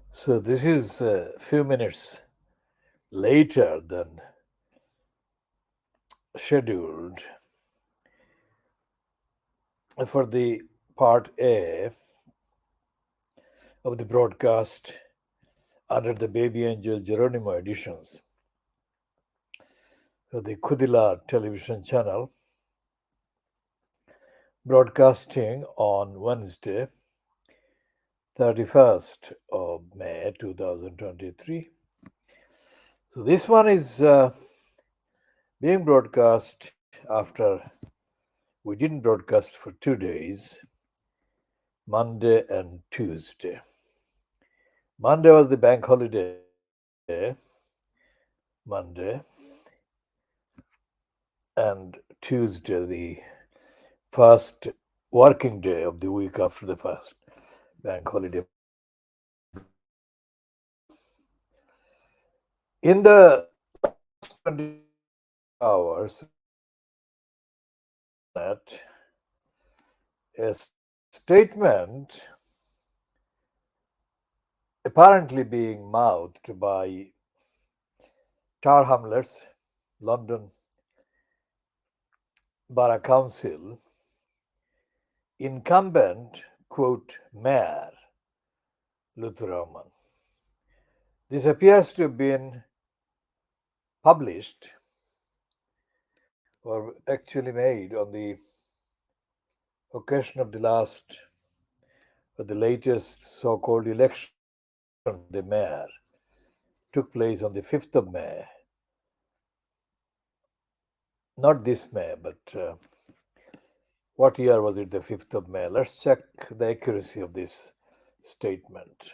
So this is a few minutes later than scheduled for the part A of the broadcast under the abyAngelGeronimo editions of the Khoodeelaar television channel, broadcasting on Wednesday, 31st of May 2023. So this one is being broadcast after we didn't broadcast for 2 days, Monday and Tuesday. Monday was the bank holiday, Monday, and Tuesday, the first working day of the week after the first bank holiday. In the 20 hours, that a statement apparently being mouthed by Tower Hamlets, London Borough Council, incumbent, quote, Mayor Lutfur Rahman. This appears to have been published or actually made on the occasion of the latest so-called election, the mayor, took place on the 5th of May. Not this May, but what year was it, the 5th of May? Let's check the accuracy of this statement.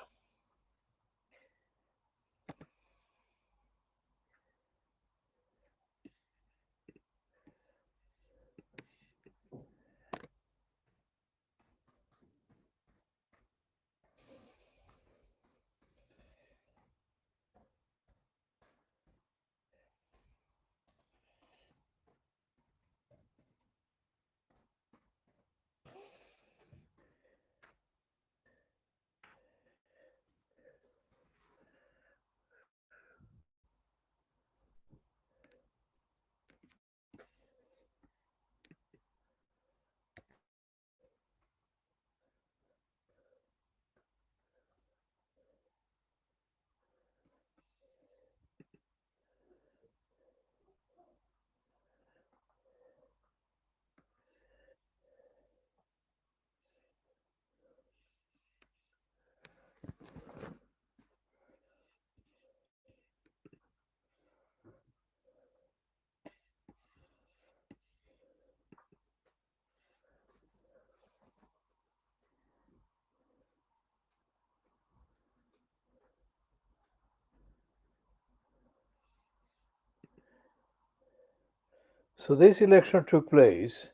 So this election took place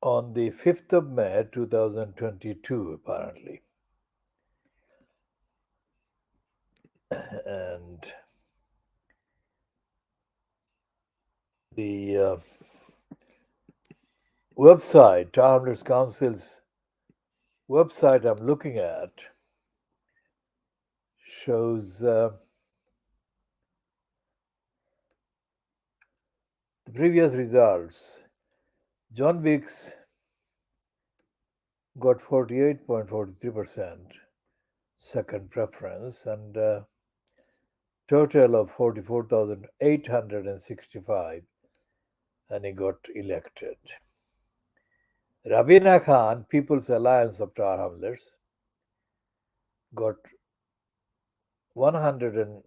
on the 5th of May 2022, apparently. And the website, Town Hamlets Council's website I'm looking at, shows the previous results. John Weeks got 48.43% second preference and a total of 44,865, and he got elected. Rabina Khan, People's Alliance of Tower Hamlets, got 100 and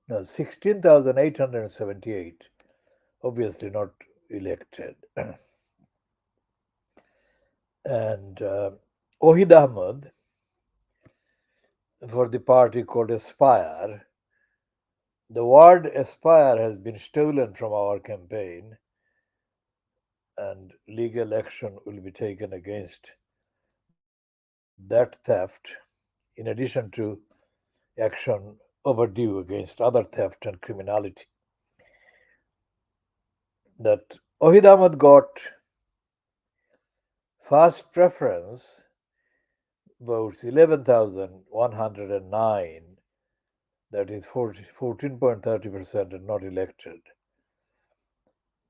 no, 16,878, obviously not elected. And Ohid Ahmed, for the party called Aspire. The word aspire has been stolen from our campaign, and legal action will be taken against that theft, in addition to action overdue against other theft and criminality that Ohid Ahmed got first preference votes 11,109, that is 14.30%, and not elected.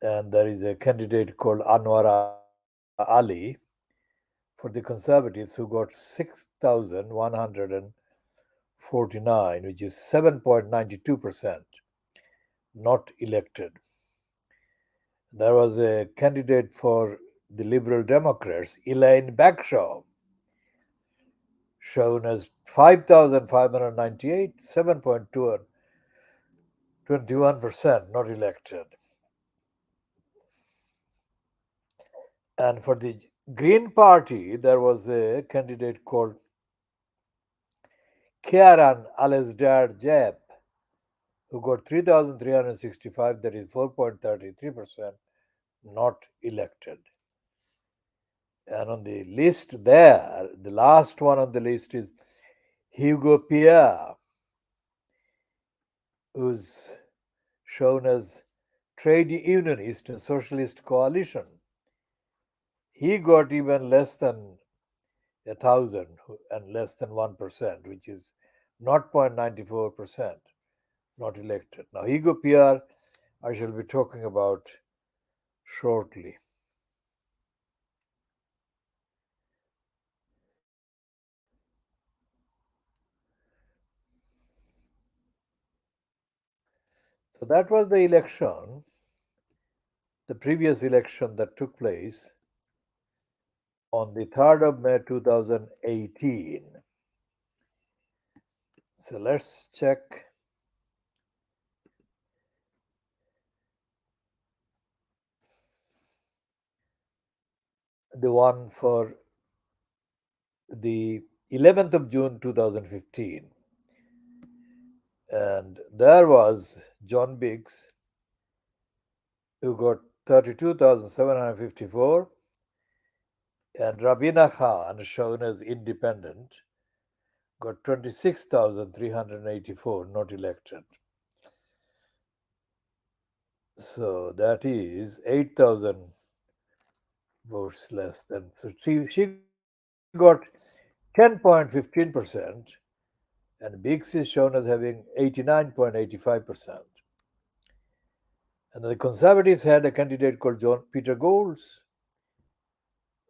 And there is a candidate called Anwar Ali for the Conservatives who got 6,149, which is 7.92%, not elected. There was a candidate for the Liberal Democrats, Elaine Bagshaw, shown as 5,598, 7.21%, not elected. And for the Green Party, there was a candidate called Kiaran Alasdair Jeb, who got 3,365, that is 4.33%, not elected. And on the list there, the last one on the list is Hugo Pierre, who's shown as Trade Unionist and Socialist Coalition. He got even less than 1,000 and less than 1%, which is 0.94%, not elected. Now, Hugo Pierre, I shall be talking about shortly. So that was the election, the previous election that took place on the 3rd of May 2018. So let's check the one for the 11th of June 2015. And there was John Biggs, who got 32,754, and Rabina Khan, shown as independent, got 26,384, not elected. So that is 8,000 votes less than. So she got 10.15%, and Biggs is shown as having 89.85%. And the Conservatives had a candidate called John Peter Golds,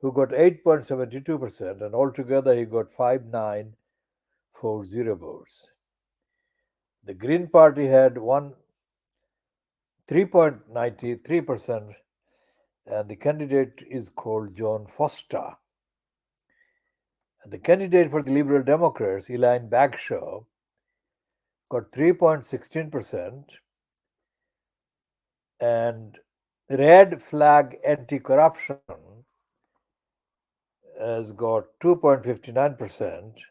who got 8.72%, and altogether he got 5,940 votes. The Green Party had 3.93%, and the candidate is called John Foster. And the candidate for the Liberal Democrats, Elaine Bagshaw, got 3.16%, and Red Flag Anti-Corruption has got 2.59%,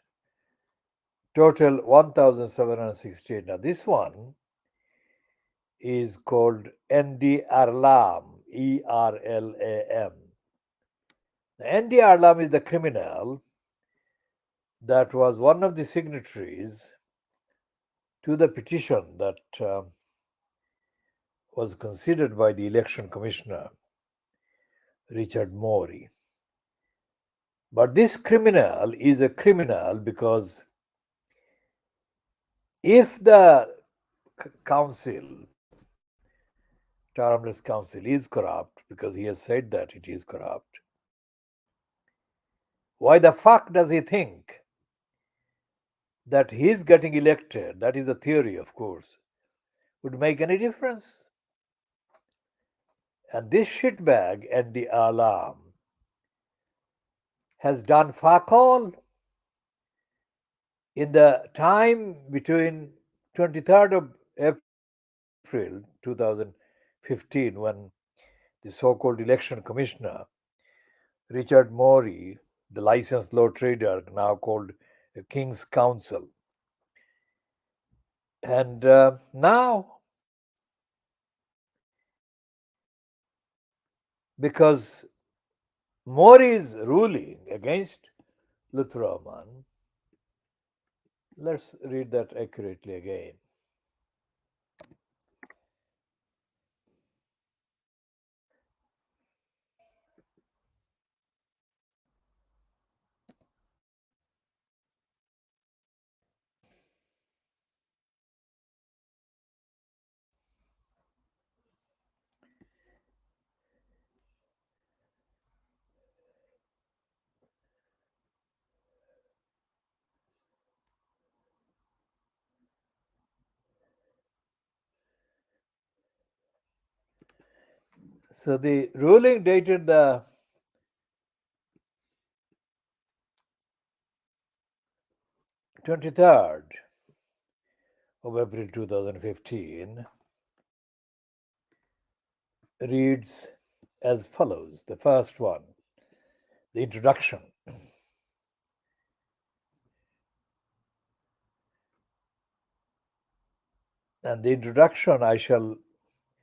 total 1,768. Now this one is called ND Arlam, ERLAM. ND Arlam is the criminal that was one of the signatories to the petition that was considered by the election commissioner, Richard Morey. But this criminal is a criminal because if the council, termless council, is corrupt, because he has said that it is corrupt, why the fuck does he think that his getting elected, that is a theory, of course, would make any difference? And this shitbag and the alarm has done fuck all. In the time between 23rd of April 2015, when the so-called election commissioner, Richard Morey, the licensed law trader, now called a King's Counsel, and now, because Morey's ruling against Lutfur Rahman, let's read that accurately again. So the ruling dated the 23rd of April 2015 reads as follows. The first one, the introduction. And the introduction, I shall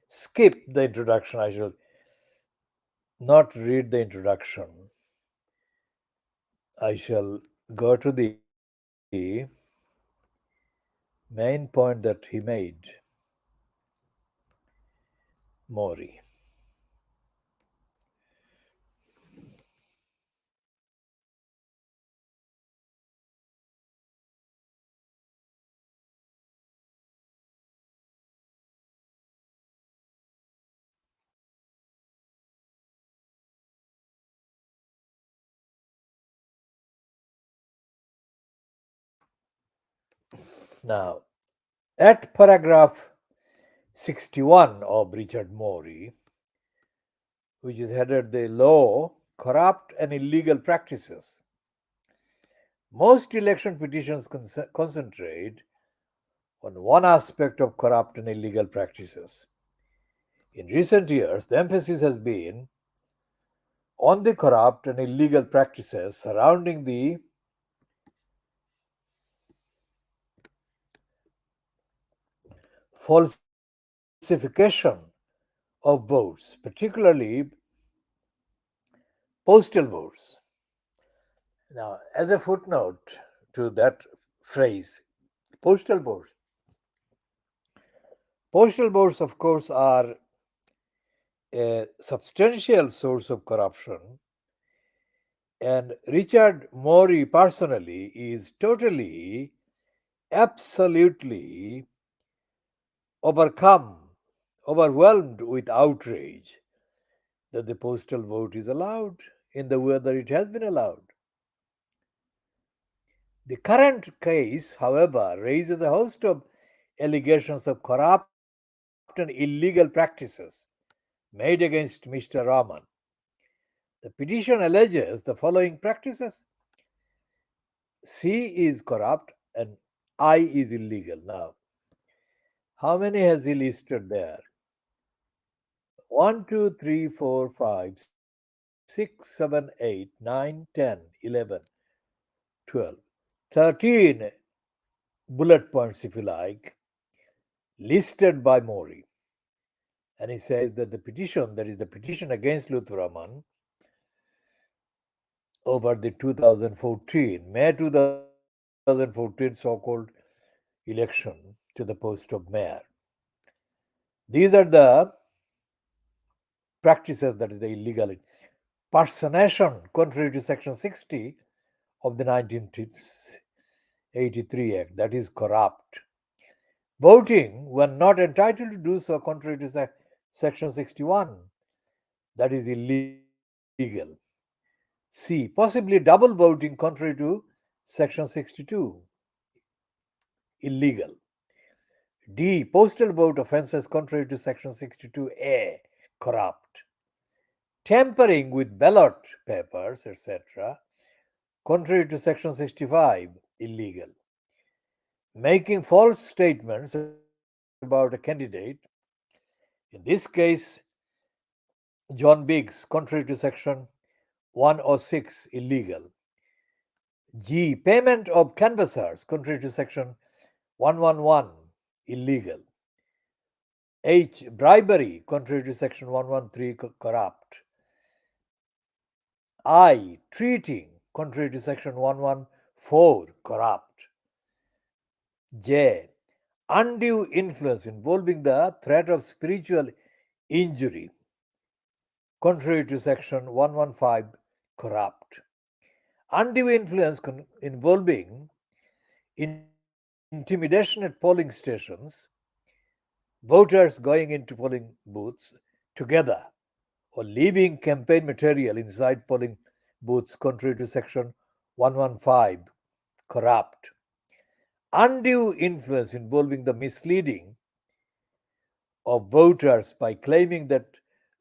skip the introduction. I shall not read the introduction. I shall go to the main point that he made, Mori. Now, at paragraph 61 of Richard Mori, which is headed the law, corrupt and illegal practices, most election petitions concentrate on one aspect of corrupt and illegal practices. In recent years, the emphasis has been on the corrupt and illegal practices surrounding the falsification of votes, particularly postal votes. Now, as a footnote to that phrase, postal votes. Postal votes, of course, are a substantial source of corruption, and Richard Mori personally is totally, absolutely overwhelmed with outrage that the postal vote is allowed in the way that it has been allowed. The current case, however, raises a host of allegations of corrupt and illegal practices made against Mr. Rahman. The petition alleges the following practices: C is corrupt and I is illegal. Now, how many has he listed there? 1, 2, 3, 4, 5, 6, 7, 8, 9, 10, 11, 12, 13 bullet points, if you like, listed by Mori. And he says that the petition, that is the petition against Lutfur Rahman over the 2014, May 2014 so called election to the post of mayor. These are the practices, that is the illegal personation, contrary to Section 60 of the 1983 Act, that is corrupt. Voting when not entitled to do so, contrary to Section 61, that is illegal. C. Possibly double voting, contrary to Section 62, illegal. D. Postal vote offences, contrary to Section 62A, corrupt. Tampering with ballot papers, etc., contrary to Section 65, illegal. Making false statements about a candidate, in this case, John Biggs, contrary to Section 106, illegal. G. Payment of canvassers, contrary to Section 111, illegal. H. Bribery, contrary to Section 113, corrupt. I. Treating, contrary to Section 114, corrupt. J. Undue influence involving the threat of spiritual injury, contrary to Section 115, corrupt. Undue influence involving intimidation at polling stations, voters going into polling booths together, or leaving campaign material inside polling booths, contrary to Section 115, corrupt. Undue influence involving the misleading of voters by claiming that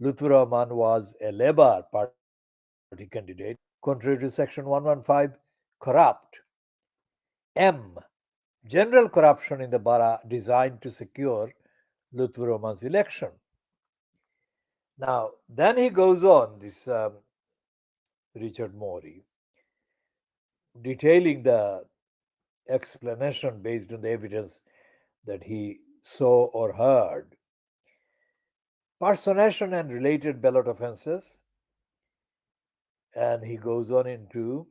Lutfur Rahman was a Labour Party candidate, contrary to Section 115, corrupt. M. General corruption in the borough designed to secure Lutfur Rahman's election. Now, then he goes on, this Richard Morey, detailing the explanation based on the evidence that he saw or heard. Personation and related ballot offences. And he goes on into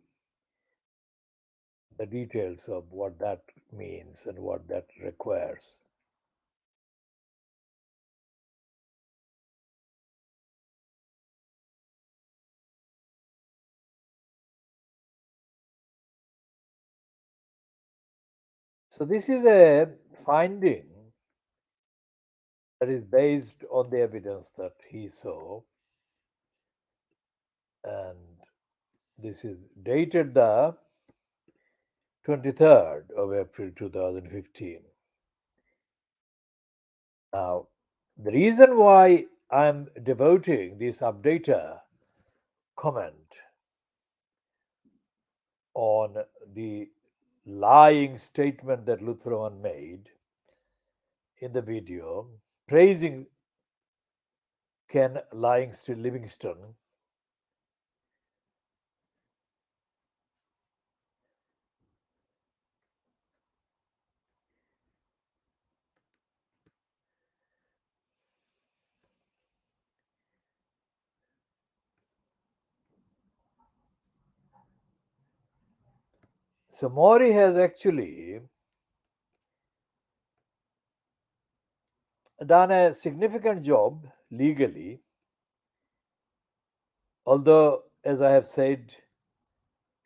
the details of what that means and what that requires. So, this is a finding that is based on the evidence that he saw, and this is dated the 23rd of April 2015. Now, the reason why I'm devoting this updater comment on the lying statement that Lutfur Rahman made in the video, praising Ken Lyingstill Livingstone, so Mori has actually done a significant job legally, although, as I have said,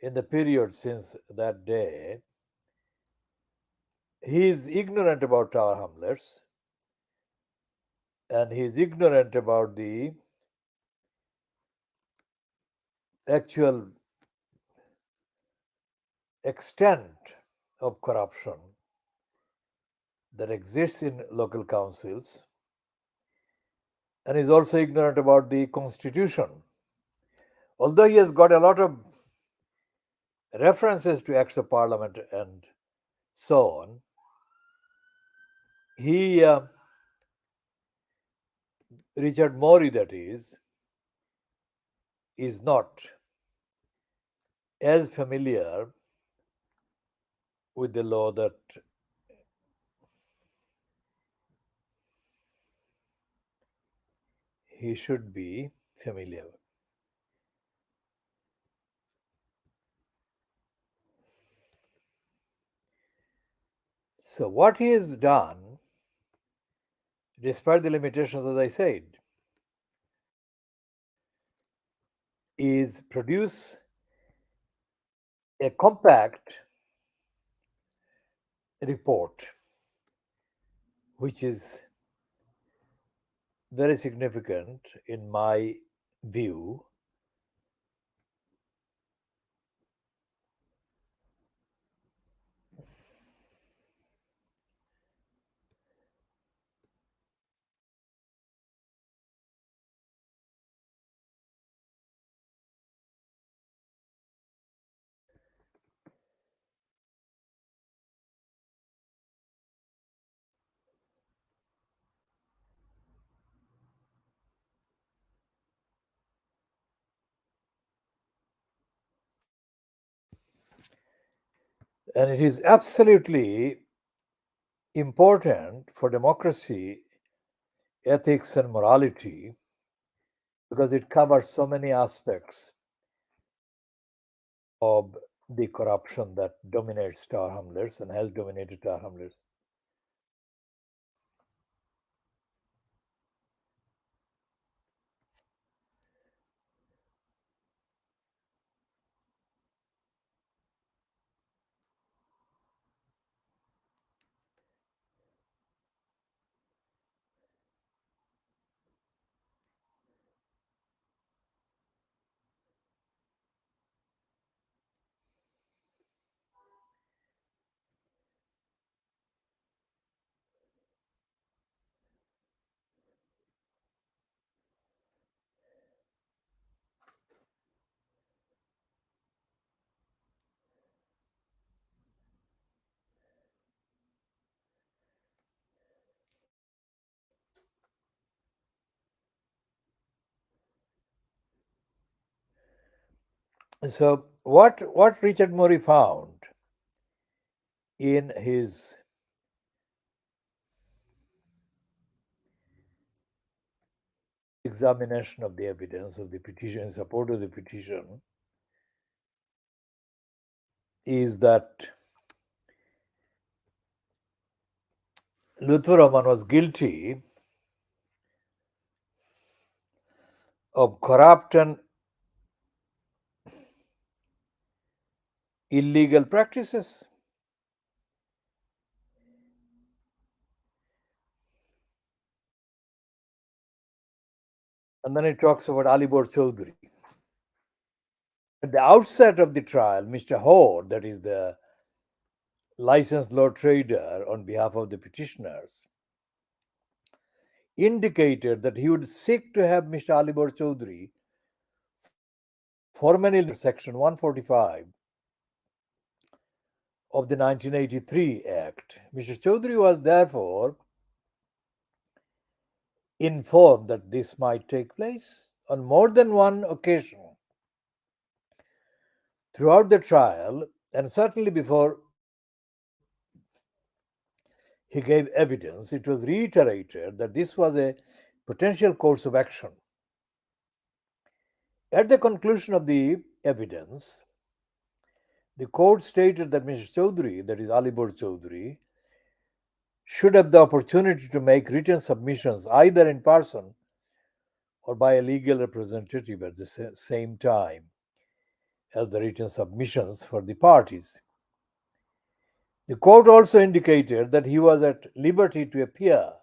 in the period since that day, he is ignorant about Tower Hamlets and he is ignorant about the actual extent of corruption that exists in local councils, and is also ignorant about the constitution. Although he has got a lot of references to acts of parliament and so on, he, Richard Morey, that is not as familiar with the law that he should be familiar with. So, what he has done, despite the limitations, as I said, is produce a compact report, which is very significant in my view. And it is absolutely important for democracy, ethics, and morality because it covers so many aspects of the corruption that dominates Tower Hamlets and has dominated Tower Hamlets. So, what Richard Murray found in his examination of the evidence of the petition in support of the petition is that Lutfur Rahman was guilty of corrupt and illegal practices. And then he talks about Alibor Chaudhry. At the outset of the trial, Mr. Hoare, that is the licensed law trader on behalf of the petitioners, indicated that he would seek to have Mr. Alibor Chaudhry formally under Section 145 of the 1983 Act. Mr. Chaudhry was therefore informed that this might take place on more than one occasion throughout the trial, and certainly before he gave evidence, it was reiterated that this was a potential course of action. At the conclusion of the evidence, the court stated that Mr. Chaudhry, that is Alibor Chaudhry, should have the opportunity to make written submissions either in person or by a legal representative at the same time as the written submissions for the parties. The court also indicated that he was at liberty to appear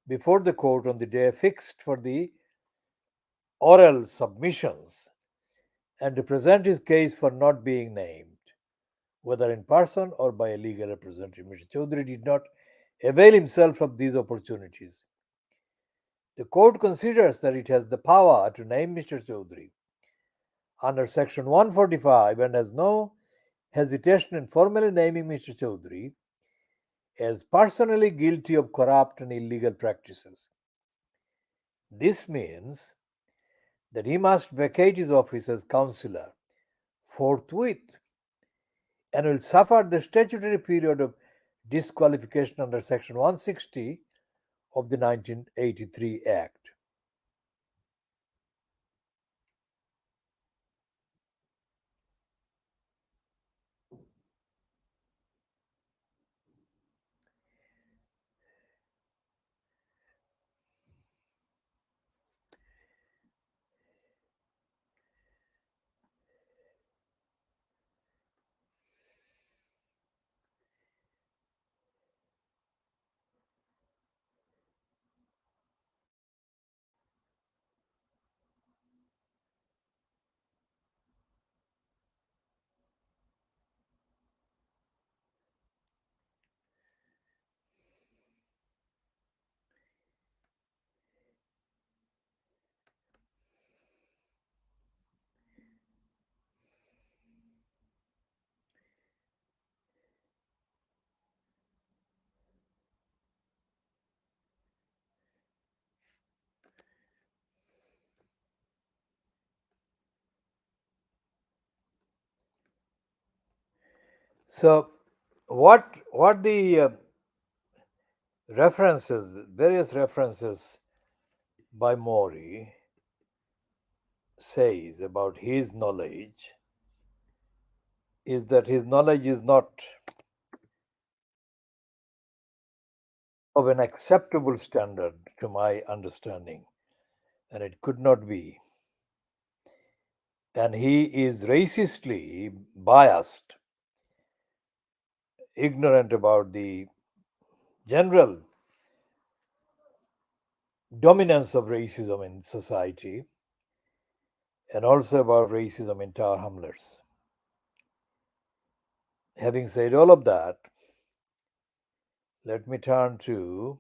before the court on the day fixed for the oral submissions and to present his case for not being named, whether in person or by a legal representative. Mr. Chaudhry did not avail himself of these opportunities. The court considers that it has the power to name Mr. Chaudhry under Section 145 and has no hesitation in formally naming Mr. Chaudhry as personally guilty of corrupt and illegal practices. This means that he must vacate his office as councillor forthwith and will suffer the statutory period of disqualification under Section 160 of the 1983 Act. So, what the various references by Mori says about his knowledge is that his knowledge is not of an acceptable standard to my understanding, and it could not be. And he is racistly biased, ignorant about the general dominance of racism in society and also about racism in Tower Hamlets. Having said all of that, let me turn to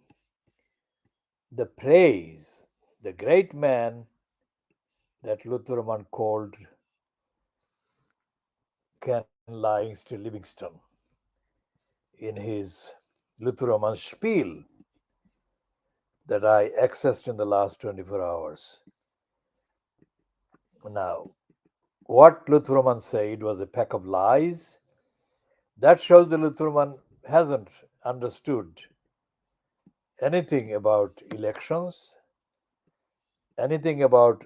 the praise, the great man that Lutfur Rahman called Ken Lyingstill Livingstone in his Lutfur Rahman spiel that I accessed in the last 24 hours. Now, what Lutfur Rahman said was a pack of lies. That shows that Lutfur Rahman hasn't understood anything about elections, anything about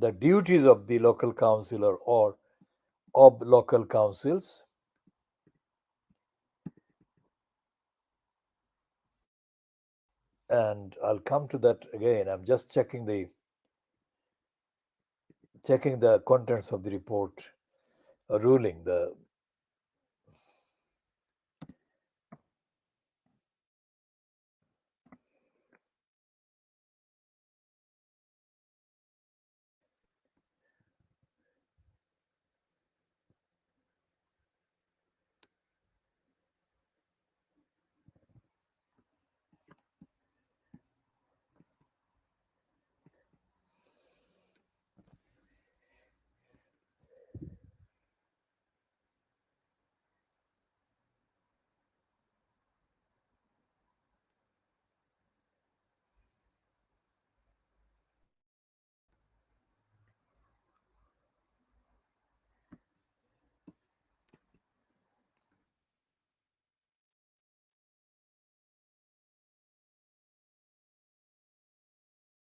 the duties of the local councillor or of local councils. And I'll come to that again. I'm just checking the contents of the report ruling. The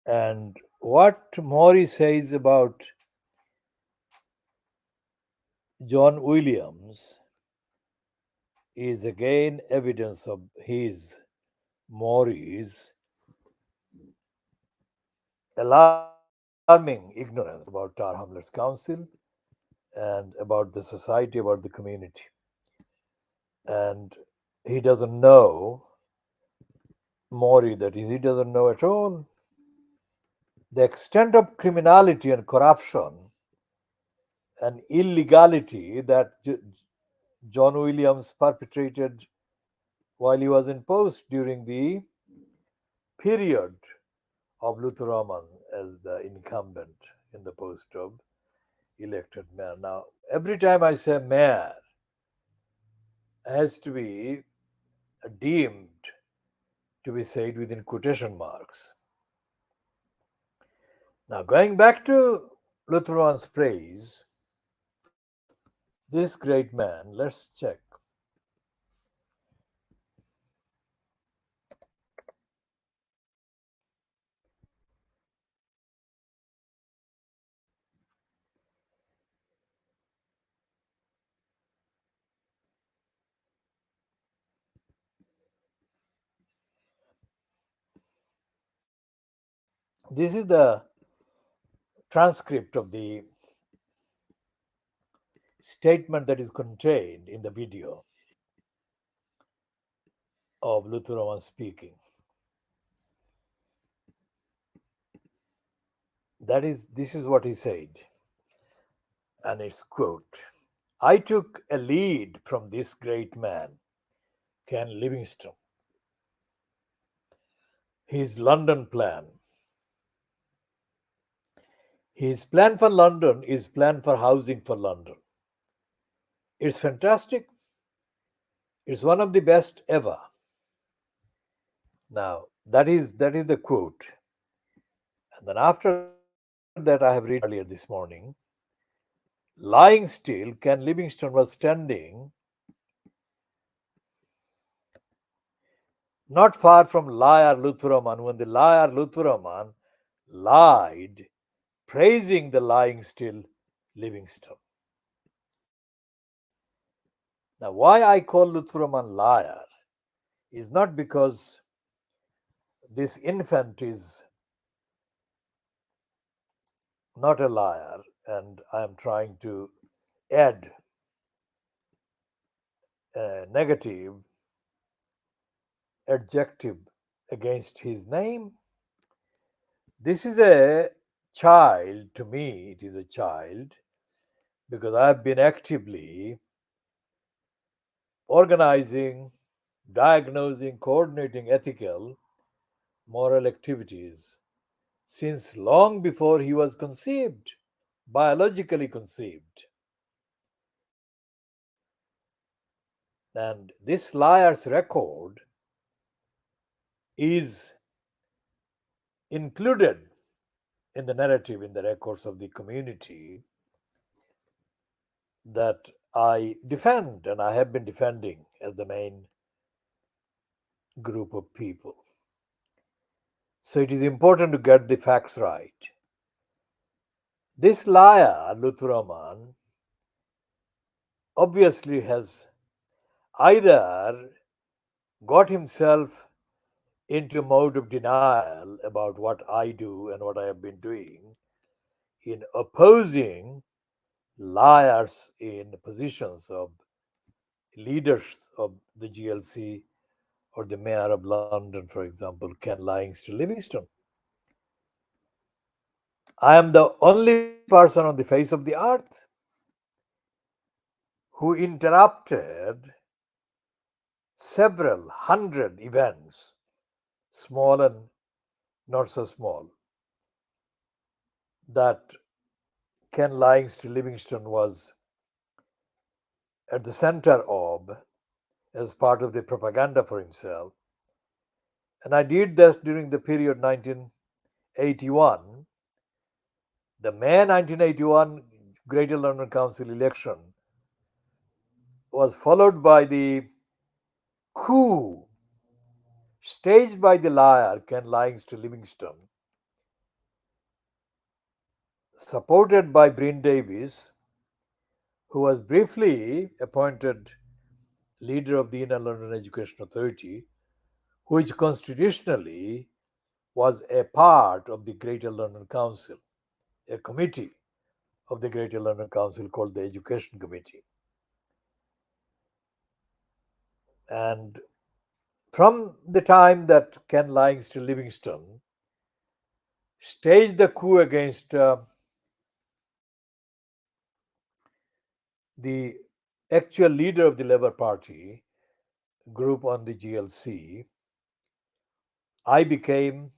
and what Maury says about John Williams is again evidence of his Maury's alarming ignorance about Tar Hamlets Council and about the society, about the community. And he doesn't know, Maury, that is, he doesn't know at all the extent of criminality and corruption and illegality that John Williams perpetrated while he was in post during the period of Lutfur Rahman as the incumbent in the post of elected mayor. Now, every time I say mayor, has to be deemed to be said within quotation marks. Now, going back to Lutfur Rahman's praise, this great man, let's check. This is the transcript of the statement that is contained in the video of Lutfur Rahman speaking. This is what he said, and it's quote: I took a lead from this great man, Ken Livingstone. His London plan. His plan for London is plan for housing for London. It's fantastic. It's one of the best ever. Now, that is the quote. And then after that, I have read earlier this morning, lying still, Ken Livingstone was standing not far from liar Lutfur Rahman when the liar Lutfur Rahman lied, praising the lying still Livingstone. Now, why I call Lutfur Rahman liar is not because this infant is not a liar and I am trying to add a negative adjective against his name. This is a child, to me, it is a child because I have been actively organizing, diagnosing, coordinating ethical, moral activities since long before he was conceived, biologically conceived. And this liar's record is included in the narrative, in the records of the community. that I defend and I have been defending as the main group of people. So it is important to get the facts right. This liar, Lutfur Rahman, obviously has either got himself into a mode of denial about what I do and what I have been doing in opposing liars in positions of leaders of the GLC or the mayor of London, for example, Ken Lyingstill Livingstone. I am the only person on the face of the earth who interrupted several hundred events, small and not so small, that Ken Lyingstill Livingstone was at the center of as part of the propaganda for himself. And I did this during the period 1981. The May 1981 Greater London Council election was followed by the coup staged by the liar Ken Lyingstill Livingstone, supported by Bryn Davies, who was briefly appointed leader of the Inner London Education Authority, which constitutionally was a part of the Greater London Council, a committee of the Greater London Council called the Education Committee. And from the time that Ken Lyingstill Livingstone staged the coup against the actual leader of the Labour Party group on the GLC, I became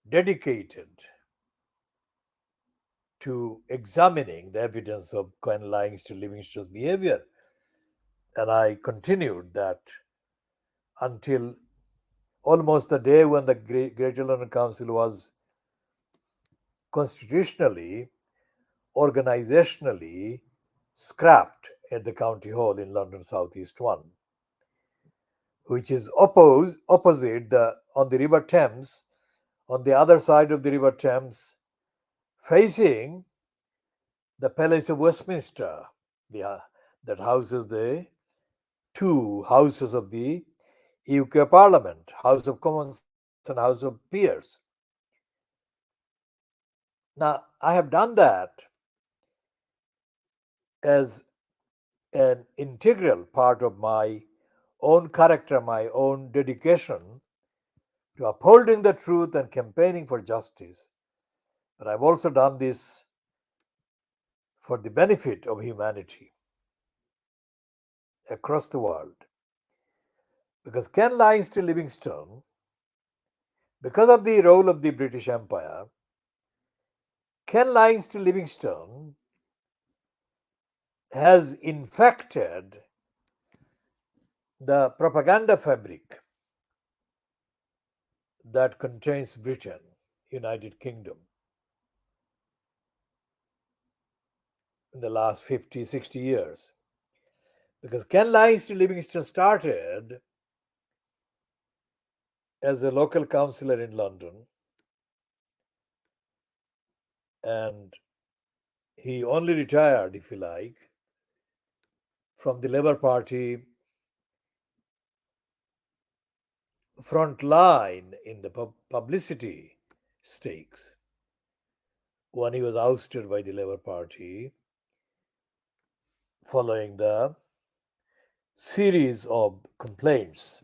dedicated to examining the evidence of Ken Lyingstill Livingstone's behavior. And I continued that until almost the day when the Greater London Council was constitutionally, organizationally scrapped at the County Hall in London South East 1, which is opposite on the River Thames, on the other side of the River Thames, facing the Palace of Westminster, that houses the two houses of the UK Parliament, House of Commons and House of Peers. Now, I have done that as an integral part of my own character, my own dedication to upholding the truth and campaigning for justice. But I've also done this for the benefit of humanity across the world. Because Ken Lyingstill Livingstone, because of the role of the British Empire, Ken Lyingstill Livingstone has infected the propaganda fabric that contains Britain, United Kingdom, in the last 50, 60 years. Because Ken Lyingstill Livingstone started as a local councillor in London, and he only retired, if you like, from the Labour Party front line in the publicity stakes when he was ousted by the Labour Party following the series of complaints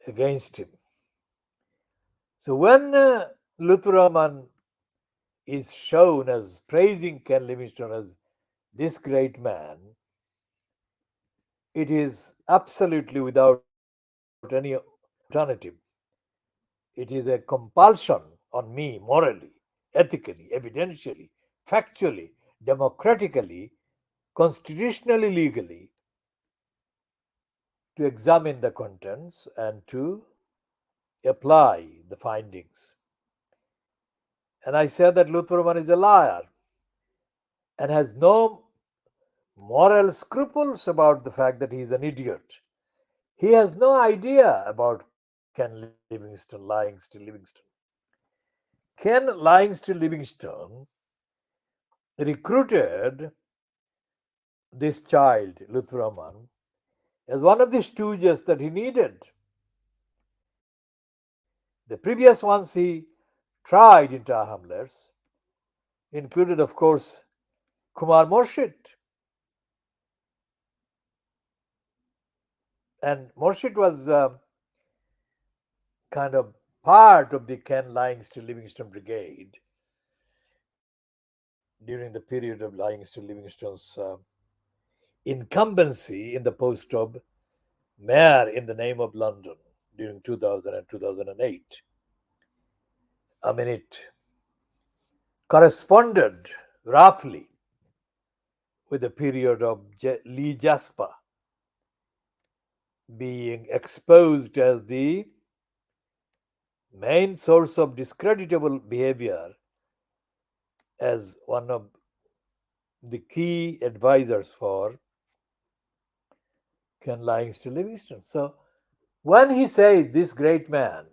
against him. So when Lutfur Rahman is shown as praising Ken Livingstone as this great man, it is absolutely without any alternative. It is a compulsion on me morally, ethically, evidentially, factually, democratically, constitutionally, legally, to examine the contents and to apply the findings. And I said that Lutfur Rahman is a liar. and has no moral scruples about the fact that he is an idiot. He has no idea about Ken Lyingstill Livingstone. Ken Lyingstill Livingstone recruited this child, Lutfur Rahman, as one of the stooges that he needed. The previous ones he tried into our hamlets included, of course, Kumar Morshid. And Morshid was kind of part of the Ken Lyingstill Livingstone brigade during the period of Lyingstill Livingstone's incumbency in the post of mayor in the name of London during 2000 and 2008. I mean, it corresponded roughly with the period of Lee Jasper being exposed as the main source of discreditable behavior as one of the key advisors for Ken Lyingstill Livingstone. So when he says this great man,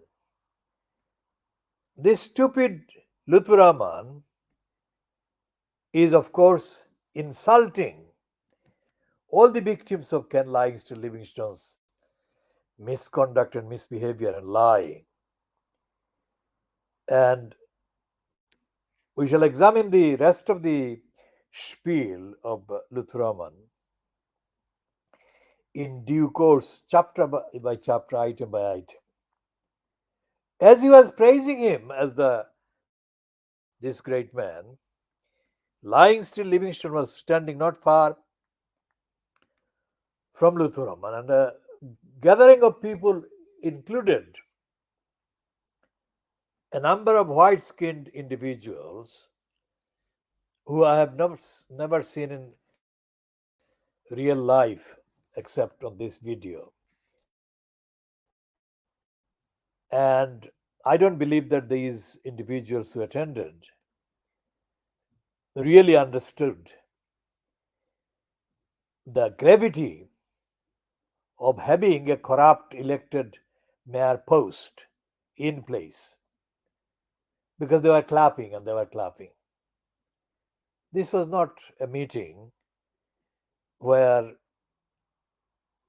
this stupid Lutfur Rahman is, of course, insulting all the victims of Ken Lyingstill Livingstone's misconduct and misbehavior and lying. And we shall examine the rest of the spiel of Lutfur Rahman in due course, chapter by chapter, item by item. As he was praising him as this great man, Lyingstill Livingstone was standing not far from Lutfur Rahman, and a gathering of people included a number of white-skinned individuals who I have never seen in real life except on this video. And I don't believe that these individuals who attended really understood the gravity of having a corrupt elected mayor post in place, because they were clapping and they were clapping. This was not a meeting where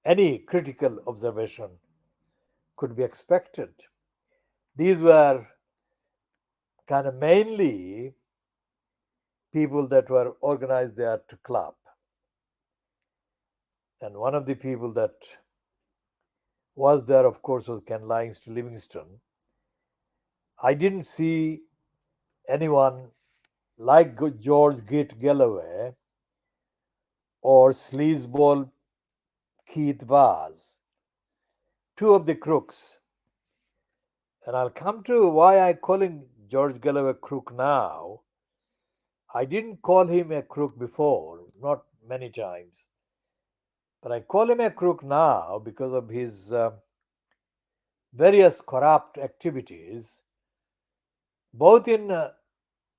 any critical observation could be expected. These were kind of mainly people that were organized there to clap. And one of the people that was there, of course, was Ken Lyingstill Livingstone. I didn't see anyone like George Gate Galloway or sleazeball Keith Vaz, two of the crooks. And I'll come to why I'm calling George Galloway a crook now. I didn't call him a crook before, not many times. But I call him a crook now because of his various corrupt activities, both in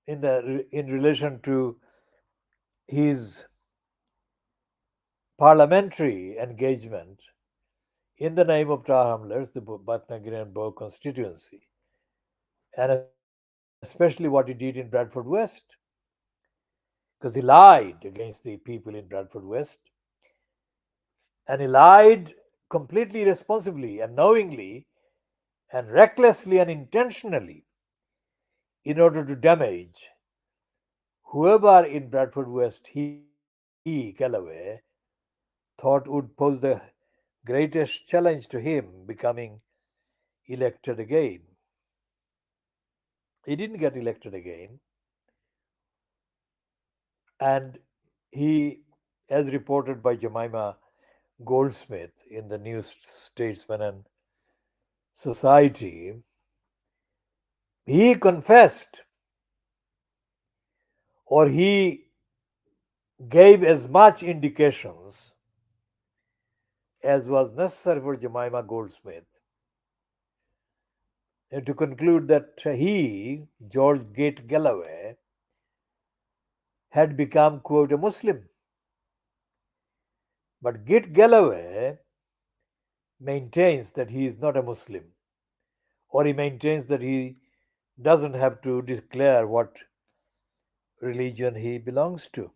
relation to his parliamentary engagement in the name of Tar Hamlets, the Batnagiri and Bow constituency, and especially what he did in Bradford West, because he lied against the people in Bradford West, and he lied completely irresponsibly and knowingly and recklessly and intentionally in order to damage whoever in Bradford West Galloway, thought would pose the greatest challenge to him becoming elected again. He didn't get elected again, and he, as reported by Jemima Goldsmith in the New Statesman and Society, he confessed, or he gave as much indications as was necessary for Jemima Goldsmith to conclude that he, George Gate Galloway, had become, quote, a Muslim. But Git Galloway maintains that he is not a Muslim, or he maintains that he doesn't have to declare what religion he belongs to.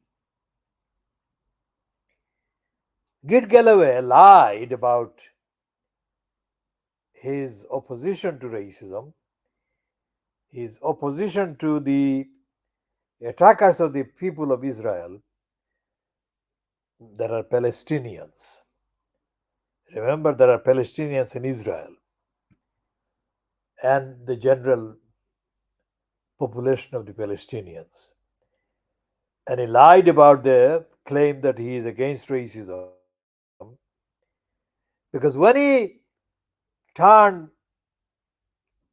Git Galloway lied about his opposition to racism, his opposition to the attackers of the people of Israel that are Palestinians. Remember, there are Palestinians in Israel and the general population of the Palestinians. And he lied about the claim that he is against racism because when he turned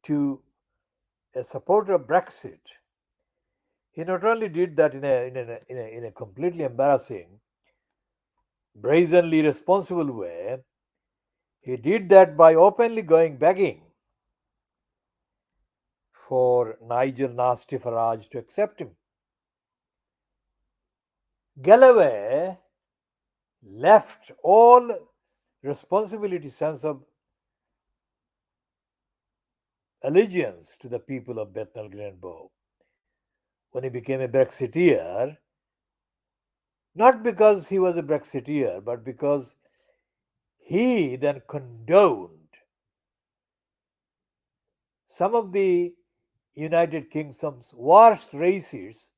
to a supporter of Brexit, he not only did that in a completely embarrassing, brazenly irresponsible way, he did that by openly going begging for Nigel Nasty Farage to accept him. Galloway left all responsibility, sense of allegiance to the people of Bethnal Green Bow when he became a Brexiteer, not because he was a Brexiteer, but because he then condoned some of the United Kingdom's worst racists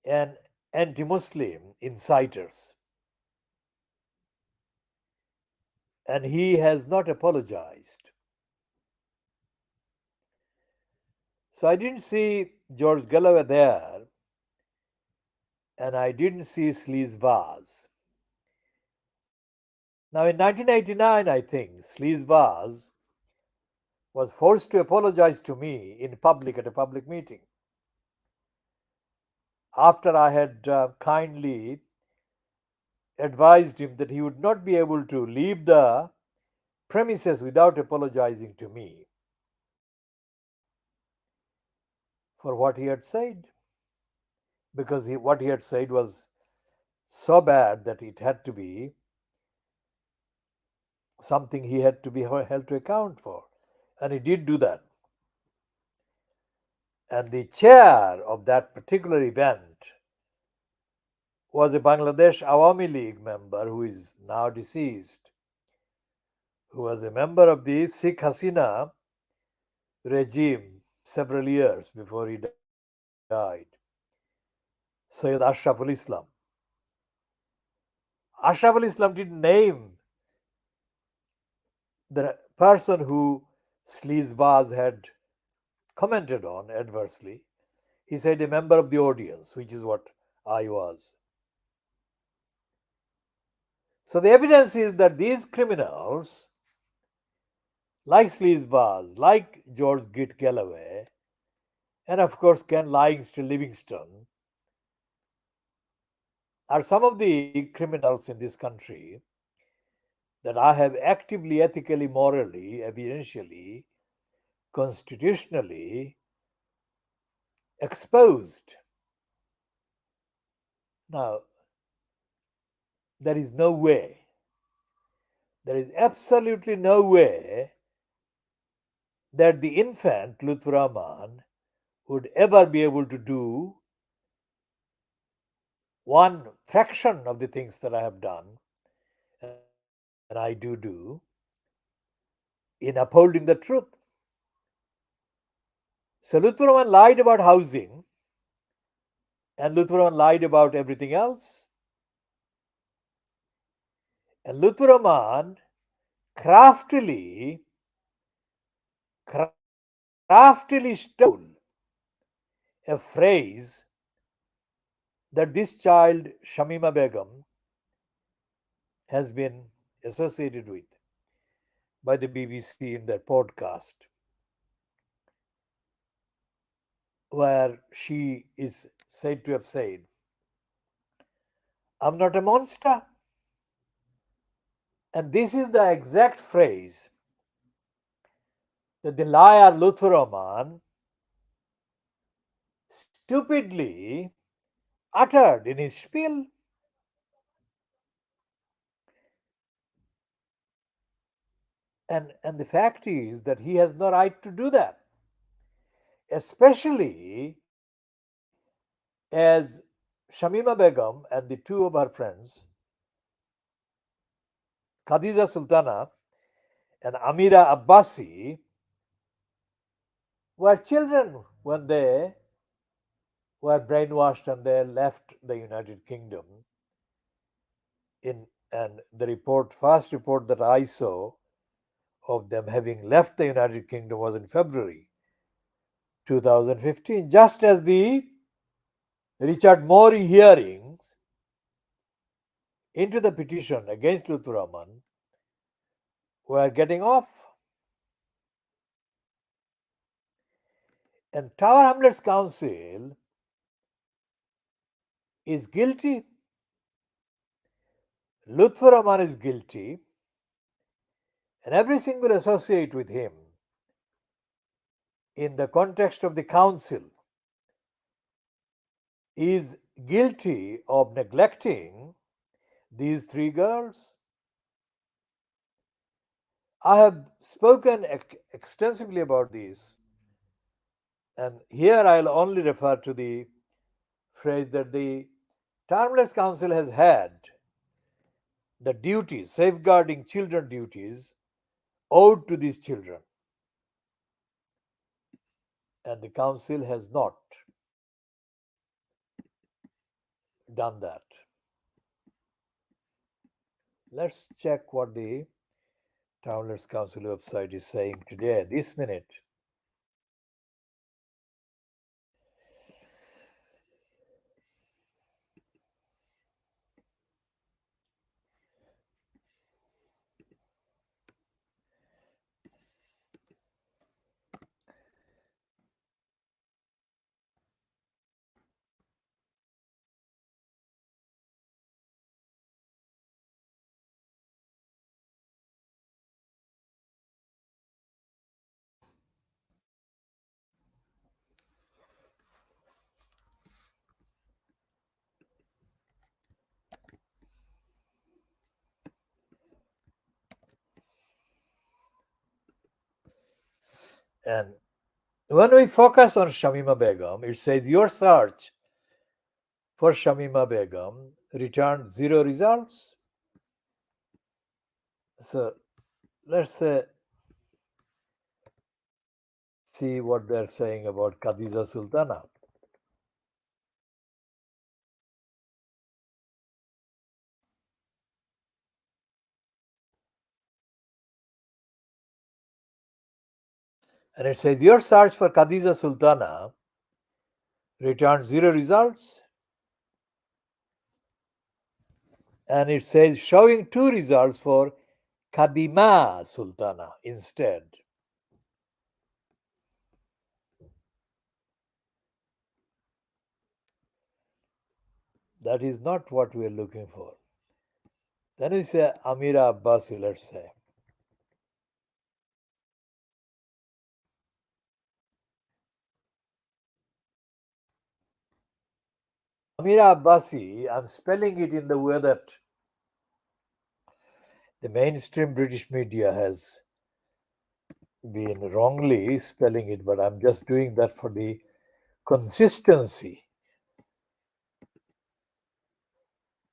and anti Muslim inciters. And he has not apologized. So I didn't see George Galloway there, and I didn't see Sleaze Vaz. Now, in 1989, I think, Sleaze Vaz was forced to apologize to me in public at a public meeting after I had kindly advised him that he would not be able to leave the premises without apologizing to me for what he had said, because what he had said was so bad that it had to be something he had to be held to account for. And he did do that. And the chair of that particular event was a Bangladesh Awami League member who is now deceased, who was a member of the Sheikh Hasina regime several years before he died, Sayyid Ashraful Islam. Ashraful Islam didn't name the person who Sleaze Vaz had commented on adversely. He said a member of the audience, which is what I was. So the evidence is that these criminals, like Sleaze Vaz, like George Git Galloway, and of course Ken Lyingstill Livingstone, are some of the criminals in this country that I have actively, ethically, morally, evidentially, constitutionally exposed. Now, there is no way, there is absolutely no way that the infant Lutfur Rahman would ever be able to do one fraction of the things that I have done and I do in upholding the truth. So Lutfur Rahman lied about housing and Lutfur Rahman lied about everything else. And Lutfur Rahman craftily stole a phrase that this child, Shamima Begum, has been associated with by the BBC in their podcast, where she is said to have said, I'm not a monster. And this is the exact phrase that the liar Lutfur Rahman stupidly uttered in his spiel. And the fact is that he has no right to do that, especially as Shamima Begum and the two of her friends, Khadija Sultana and Amira Abbasi, were children when they were brainwashed and they left the United Kingdom. And the first report that I saw of them having left the United Kingdom was in February 2015, just as the Richard Morey hearings into the petition against Lutfur Rahman were getting off. And Tower Hamlets Council is guilty. Lutfur Rahman is guilty, and every single associate with him in the context of the council is guilty of neglecting these three girls. I have spoken extensively about this, and here I'll only refer to the phrase that the Tower Council has had the duties, safeguarding children duties, owed to these children, and the council has not done that. Let's check what the Townlets Council website is saying today, this minute. And when we focus on Shamima Begum, it says your search for Shamima Begum returned zero results. So let's see what they're saying about Khadija Sultana. And it says your search for Khadija Sultana returned zero results. And it says showing two results for Khadima Sultana instead. That is not what we are looking for. Then we say Amira Abbasi, let's say. Amira Abbasi, I'm spelling it in the way that the mainstream British media has been wrongly spelling it, but I'm just doing that for the consistency.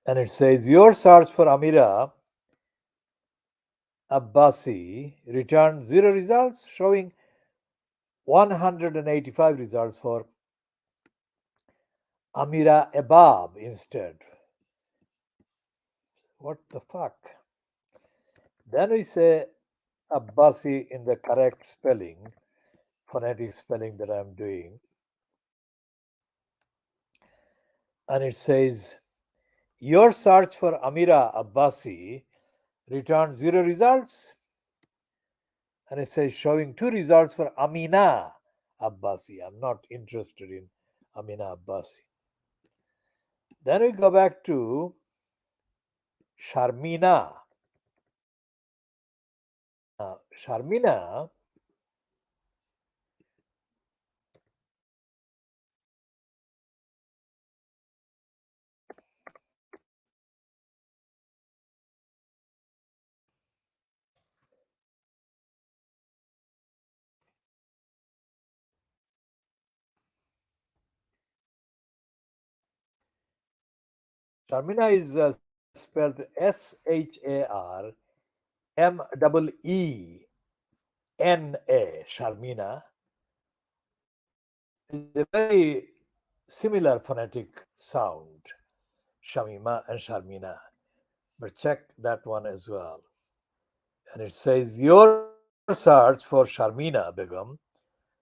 And it says your search for Amira Abbasi returned zero results, showing 185 results for Amira Ebab instead. What the fuck? Then we say Abbasi in the correct spelling, phonetic spelling that I'm doing. And it says your search for Amira Abbasi returned zero results. And it says showing two results for Amina Abbasi. I'm not interested in Amina Abbasi. Then we go back to Sharmina. Sharmina Sharmina is spelled Sharmena. Is a very similar phonetic sound, Shamima and Sharmina. But check that one as well. And it says your search for Sharmina Begum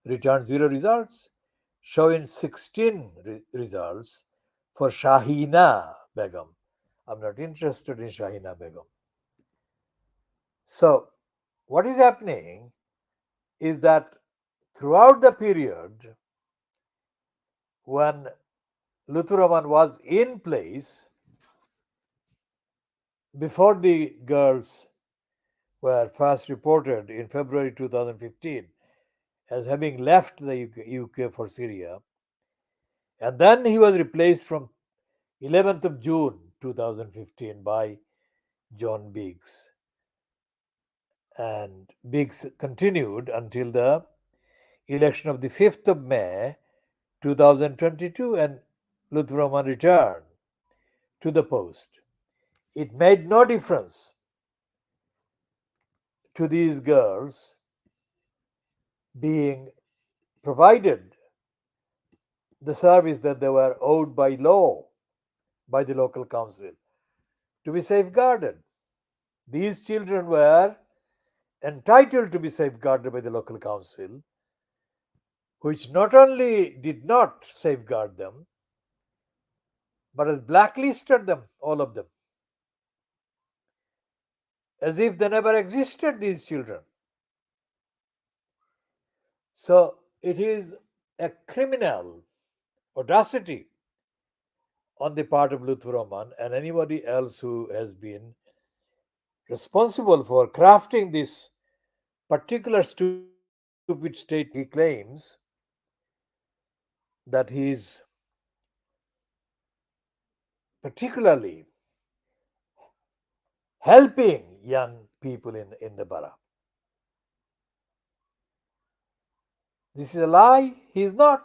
returned 0 results, showing 16 results for Shahina Begum. I'm not interested in Shahina Begum. So, what is happening is that throughout the period when Lutfur Rahman was in place, before the girls were first reported in February 2015 as having left the UK for Syria, and then he was replaced from 11th of June 2015 by John Biggs. And Biggs continued until the election of the 5th of May 2022, and Lutfur Rahman returned to the post. It made no difference to these girls being provided the service that they were owed by law by the local council to be safeguarded. These children were entitled to be safeguarded by the local council, which not only did not safeguard them, but has blacklisted them, all of them, as if they never existed, these children. So it is a criminal audacity on the part of Lutfur Rahman and anybody else who has been responsible for crafting this particular stupid statement. He claims that he is particularly helping young people in the borough. This is a lie. He is not.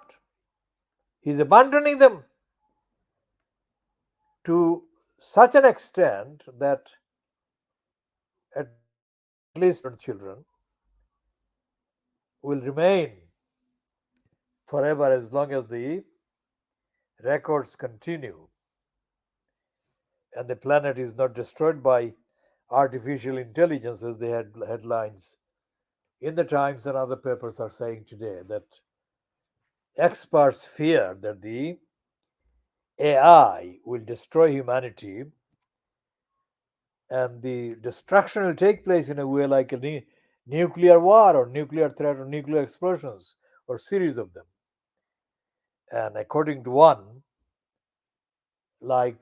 He is abandoning them to such an extent that at least children will remain forever as long as the records continue and the planet is not destroyed by artificial intelligence, as the headlines in the Times and other papers are saying today, that experts fear that the AI will destroy humanity and the destruction will take place in a way like a nuclear war or nuclear threat or nuclear explosions or series of them. And according to one, like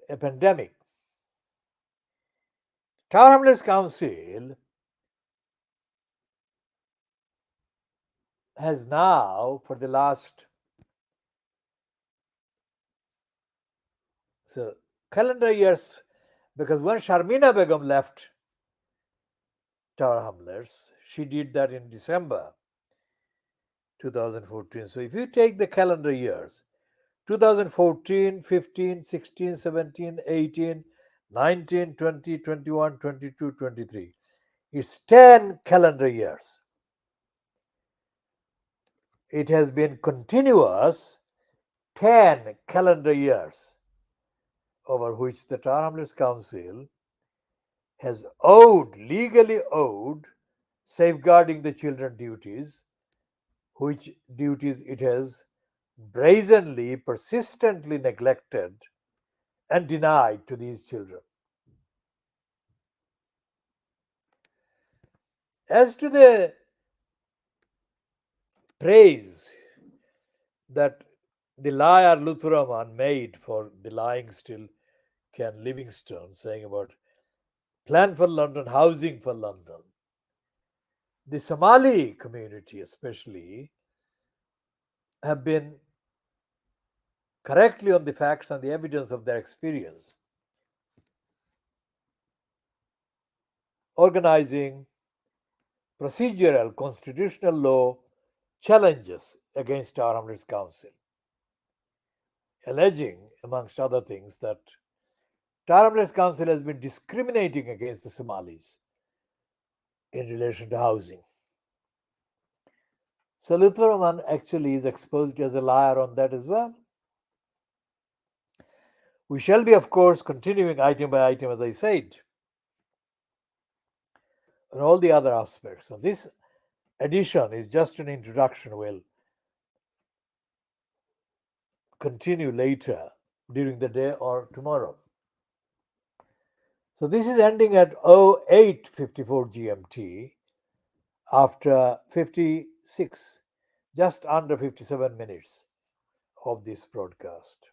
a pandemic. Tower Hamlets Council has now, for the last calendar years, because when Sharmina Begum left Tower Hamlets, she did that in December 2014. So if you take the calendar years, 2014, 15, 16, 17, 18, 19, 20, 21, 22, 23. It's 10 calendar years. It has been continuous 10 calendar years over which the Tower Hamlets Council has legally owed, safeguarding the children duties, which duties it has brazenly, persistently neglected and denied to these children. As to the praise that the liar Lutfur Rahman made for the lying still Ken Livingstone, saying about plan for London, housing for London, the Somali community especially have been correctly on the facts and the evidence of their experience, organizing procedural constitutional law challenges against Tower Hamlets Council. alleging, amongst other things, that Taramles Council has been discriminating against the Somalis in relation to housing. So Lutfur Rahman actually is exposed as a liar on that as well. We shall be, of course, continuing item by item, as I said, on all the other aspects. So this edition is just an introduction. We'll continue later during the day or tomorrow. So this is ending at 08:54 GMT after 56, just under 57 minutes of this broadcast.